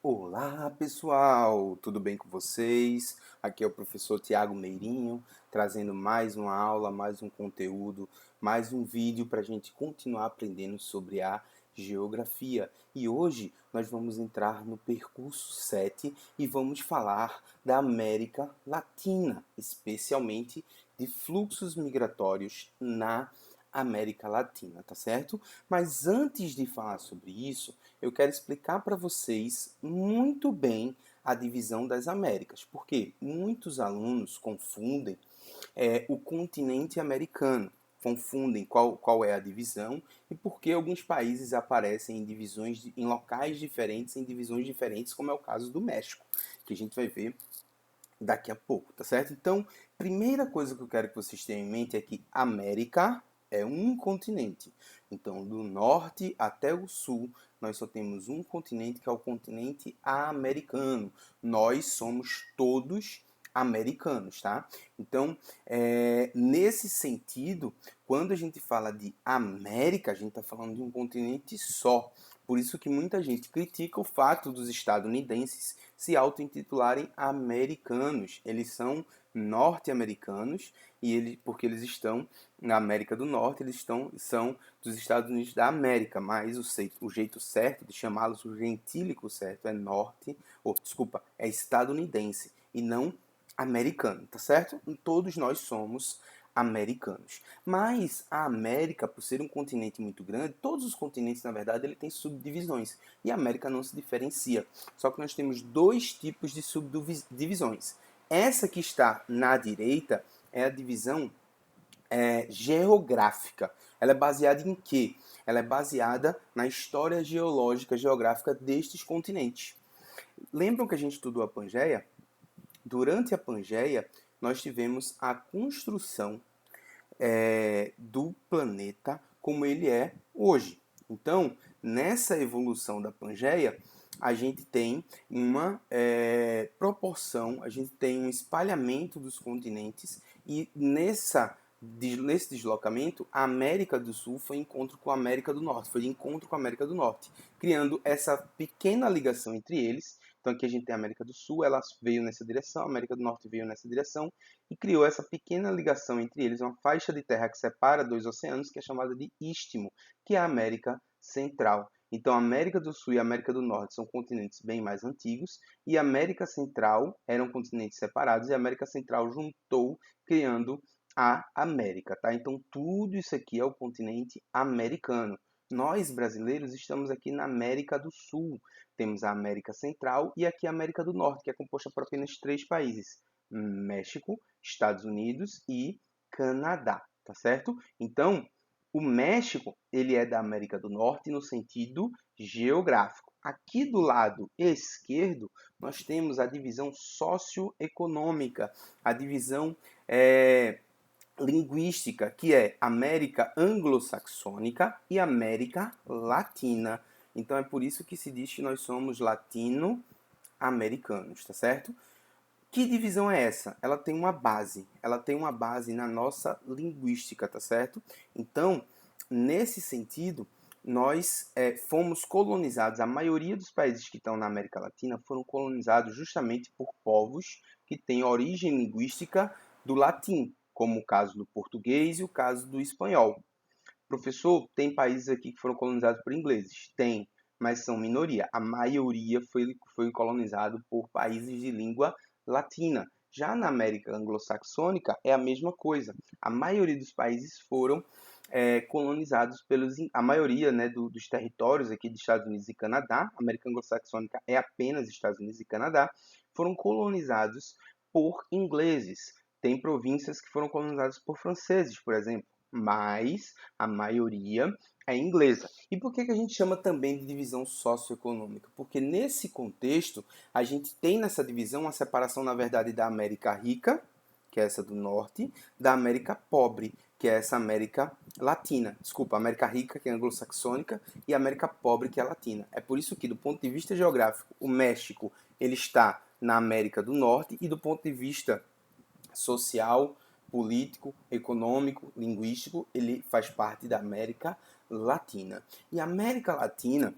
Olá, pessoal! Tudo bem com vocês? Aqui é o professor Tiago Meirinho, trazendo mais uma aula, mais um conteúdo, mais um vídeo para a gente continuar aprendendo sobre a geografia. E hoje nós vamos entrar no percurso 7 e vamos falar da América Latina, especialmente de fluxos migratórios na América Latina, tá certo? Mas antes de falar sobre isso, eu quero explicar para vocês muito bem a divisão das Américas, porque muitos alunos confundem o continente americano, confundem qual é a divisão e por que alguns países aparecem em divisões em locais diferentes, em divisões diferentes, como é o caso do México, que a gente vai ver daqui a pouco, tá certo? Então, primeira coisa que eu quero que vocês tenham em mente é que América é um continente. Então, do norte até o sul, nós só temos um continente que é o continente americano. Nós somos todos americanos, tá? Então, nesse sentido, quando a gente fala de América, a gente está falando de um continente só. Por isso que muita gente critica o fato dos estadunidenses se auto-intitularem americanos. Eles são norte-americanos e porque eles estão na América do Norte, são dos Estados Unidos da América, mas o jeito certo de chamá-los, o gentílico certo é é estadunidense e não americano, tá certo? Todos nós somos americanos. Mas a América, por ser um continente muito grande, todos os continentes, na verdade, ele tem subdivisões. E a América não se diferencia. Só que nós temos dois tipos de subdivisões. Essa que está na direita é a divisão geográfica. Ela é baseada em quê? Ela é baseada na história geológica, geográfica destes continentes. Lembram que a gente estudou a Pangeia? Durante a Pangeia, nós tivemos a construção do planeta como ele é hoje. Então, nessa evolução da Pangeia, a gente tem uma proporção, a gente tem um espalhamento dos continentes e nesse deslocamento, a América do Sul foi encontro com a América do Norte, foi de encontro com a América do Norte, criando essa pequena ligação entre eles. Então aqui a gente tem a América do Sul, ela veio nessa direção, a América do Norte veio nessa direção, e criou essa pequena ligação entre eles, uma faixa de terra que separa dois oceanos, que é chamada de istmo, que é a América Central. Então, a América do Sul e a América do Norte são continentes bem mais antigos, e a América Central eram continentes separados, e a América Central juntou, criando a América, tá? Então, tudo isso aqui é o continente americano. Nós, brasileiros, estamos aqui na América do Sul. Temos a América Central e aqui a América do Norte, que é composta por apenas três países: México, Estados Unidos e Canadá, tá certo? Então, o México, ele é da América do Norte no sentido geográfico. Aqui do lado esquerdo, nós temos a divisão socioeconômica, a divisão linguística, que é América anglo-saxônica e América latina. Então é por isso que se diz que nós somos latino-americanos, tá certo? Que divisão é essa? Ela tem uma base na nossa linguística, tá certo? Então, nesse sentido, nós fomos colonizados, a maioria dos países que estão na América Latina foram colonizados justamente por povos que têm origem linguística do latim, como o caso do português e o caso do espanhol. Professor, tem países aqui que foram colonizados por ingleses? Tem, mas são minoria. A maioria foi colonizado por países de língua latina. Já na América anglo-saxônica é a mesma coisa. A maioria dos países foram colonizados a maioria, né, dos territórios aqui dos Estados Unidos e Canadá. A América anglo-saxônica é apenas Estados Unidos e Canadá. Foram colonizados por ingleses. Tem províncias que foram colonizadas por franceses, por exemplo, mas a maioria é inglesa. E por que a gente chama também de divisão socioeconômica? Porque nesse contexto, a gente tem nessa divisão a separação, na verdade, da América rica, que é essa do norte, da América pobre, que é essa América latina. Desculpa, América rica, que é anglo-saxônica, e a América pobre, que é latina. É por isso que, do ponto de vista geográfico, o México ele está na América do Norte, e do ponto de vista social, político, econômico, linguístico, ele faz parte da América Latina. E a América Latina,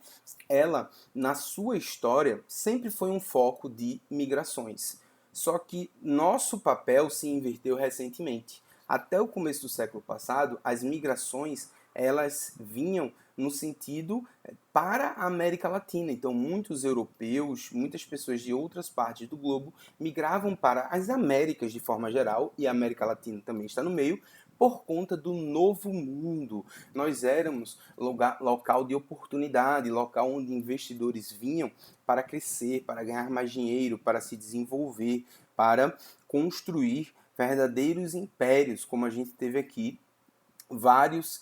ela, na sua história, sempre foi um foco de migrações. Só que nosso papel se inverteu recentemente. Até o começo do século passado, as migrações elas vinham no sentido para a América Latina. Então, muitos europeus, muitas pessoas de outras partes do globo migravam para as Américas de forma geral, e a América Latina também está no meio, por conta do novo mundo. Nós éramos local de oportunidade, local onde investidores vinham para crescer, para ganhar mais dinheiro, para se desenvolver, para construir verdadeiros impérios, como a gente teve aqui várias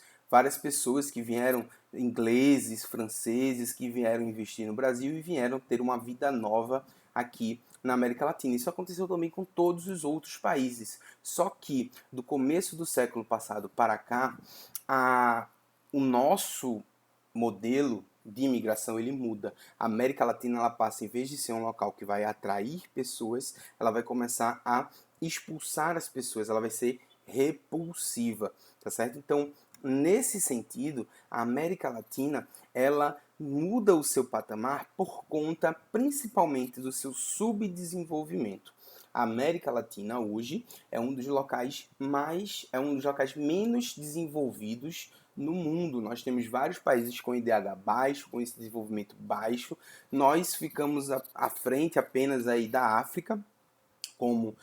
pessoas que vieram, ingleses, franceses, que vieram investir no Brasil e vieram ter uma vida nova aqui na América Latina. Isso aconteceu também com todos os outros países. Só que do começo do século passado para cá, o nosso modelo de imigração ele muda. A América Latina ela passa, em vez de ser um local que vai atrair pessoas, ela vai começar a expulsar as pessoas, ela vai ser repulsiva, tá certo? Então, nesse sentido, a América Latina, ela muda o seu patamar por conta principalmente do seu subdesenvolvimento. A América Latina hoje é um dos locais menos desenvolvidos no mundo. Nós temos vários países com IDH baixo, com esse desenvolvimento baixo. Nós ficamos à frente apenas aí da África, como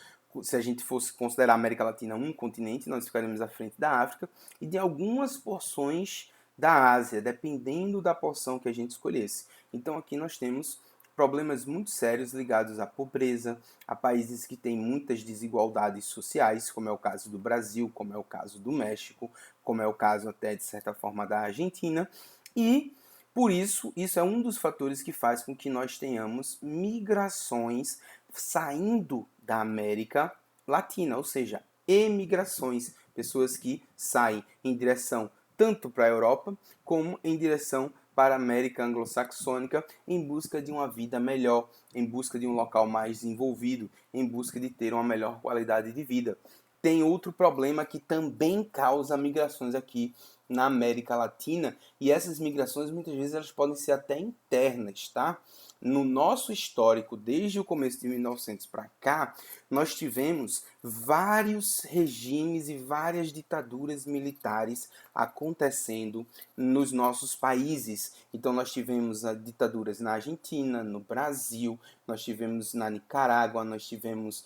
se a gente fosse considerar a América Latina um continente, nós ficaríamos à frente da África e de algumas porções da Ásia, dependendo da porção que a gente escolhesse. Então aqui nós temos problemas muito sérios ligados à pobreza, a países que têm muitas desigualdades sociais, como é o caso do Brasil, como é o caso do México, como é o caso até de certa forma da Argentina, e por isso, isso é um dos fatores que faz com que nós tenhamos migrações saindo da América Latina, ou seja, emigrações, pessoas que saem em direção tanto para a Europa como em direção para a América anglo-saxônica em busca de uma vida melhor, em busca de um local mais desenvolvido, em busca de ter uma melhor qualidade de vida. Tem outro problema que também causa migrações aqui na América Latina, e essas migrações muitas vezes elas podem ser até internas, tá? No nosso histórico, desde o começo de 1900 para cá, nós tivemos vários regimes e várias ditaduras militares acontecendo nos nossos países. Então nós tivemos ditaduras na Argentina, no Brasil, nós tivemos na Nicarágua, nós tivemos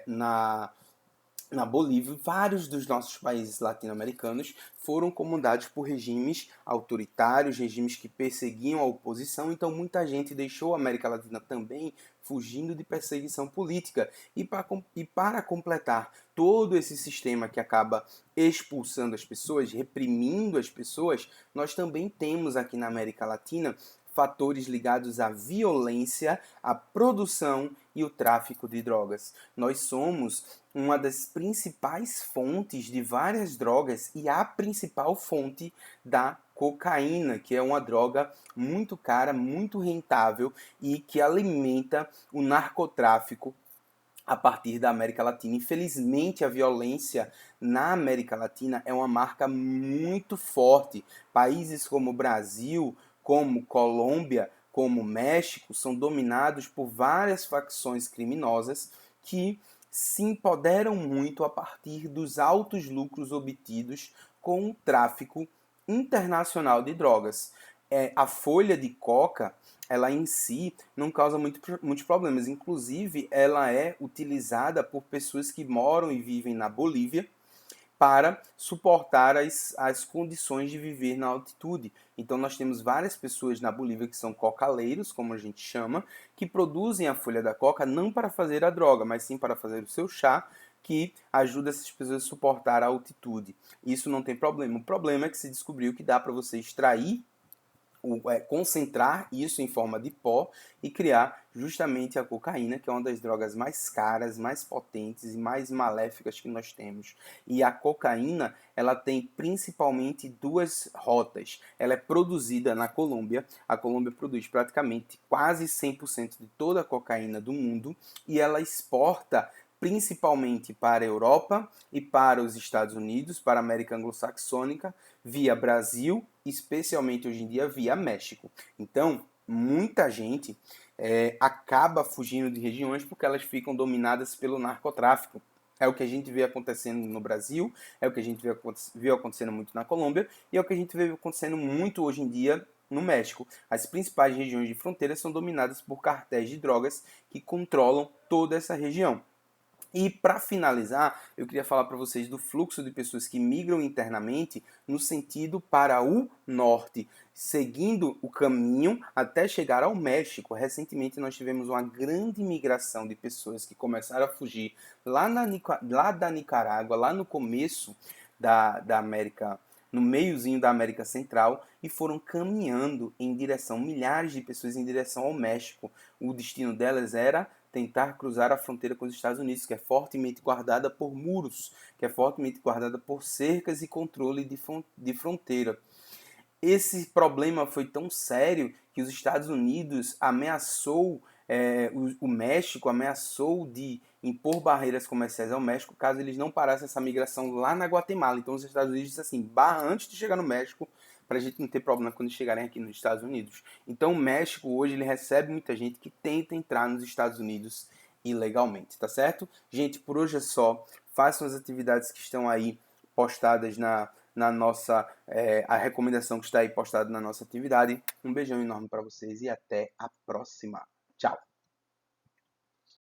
na Bolívia. Vários dos nossos países latino-americanos foram comandados por regimes autoritários, regimes que perseguiam a oposição, então muita gente deixou a América Latina também fugindo de perseguição política. E para completar todo esse sistema que acaba expulsando as pessoas, reprimindo as pessoas, nós também temos aqui na América Latina fatores ligados à violência, à produção e o tráfico de drogas. Nós somos uma das principais fontes de várias drogas e a principal fonte da cocaína, que é uma droga muito cara, muito rentável e que alimenta o narcotráfico a partir da América Latina. Infelizmente, a violência na América Latina é uma marca muito forte. Países como o Brasil, como Colômbia, como México, são dominados por várias facções criminosas que se empoderam muito a partir dos altos lucros obtidos com o tráfico internacional de drogas. A folha de coca, ela em si não causa muitos problemas. Inclusive, ela é utilizada por pessoas que moram e vivem na Bolívia para suportar as condições de viver na altitude. Então nós temos várias pessoas na Bolívia que são cocaleiros, como a gente chama, que produzem a folha da coca não para fazer a droga, mas sim para fazer o seu chá, que ajuda essas pessoas a suportar a altitude. Isso não tem problema. O problema é que se descobriu que dá para você extrair concentrar isso em forma de pó e criar justamente a cocaína, que é uma das drogas mais caras, mais potentes e mais maléficas que nós temos. E a cocaína, ela tem principalmente duas rotas. Ela é produzida na Colômbia. A Colômbia produz praticamente quase 100% de toda a cocaína do mundo e ela exporta principalmente para a Europa e para os Estados Unidos, para a América Anglo-Saxônica, via Brasil, especialmente hoje em dia via México. Então, muita gente acaba fugindo de regiões porque elas ficam dominadas pelo narcotráfico. É o que a gente vê acontecendo no Brasil, é o que a gente viu acontecendo muito na Colômbia e é o que a gente vê acontecendo muito hoje em dia no México. As principais regiões de fronteira são dominadas por cartéis de drogas que controlam toda essa região. E para finalizar, eu queria falar para vocês do fluxo de pessoas que migram internamente no sentido para o norte, seguindo o caminho até chegar ao México. Recentemente nós tivemos uma grande migração de pessoas que começaram a fugir lá da Nicarágua, lá no começo da América, no meiozinho da América Central, e foram caminhando em direção, milhares de pessoas em direção ao México. O destino delas era tentar cruzar a fronteira com os Estados Unidos, que é fortemente guardada por muros, que é fortemente guardada por cercas e controle de fronteira. Esse problema foi tão sério que os Estados Unidos ameaçou, o México ameaçou de impor barreiras comerciais ao México caso eles não parassem essa migração lá na Guatemala. Então os Estados Unidos disse assim, barra antes de chegar no México, para a gente não ter problema quando chegarem aqui nos Estados Unidos. Então o México hoje ele recebe muita gente que tenta entrar nos Estados Unidos ilegalmente, tá certo? Gente, por hoje é só. Façam as atividades que estão aí postadas na nossa a recomendação que está aí postada na nossa atividade. Um beijão enorme para vocês e até a próxima. Tchau!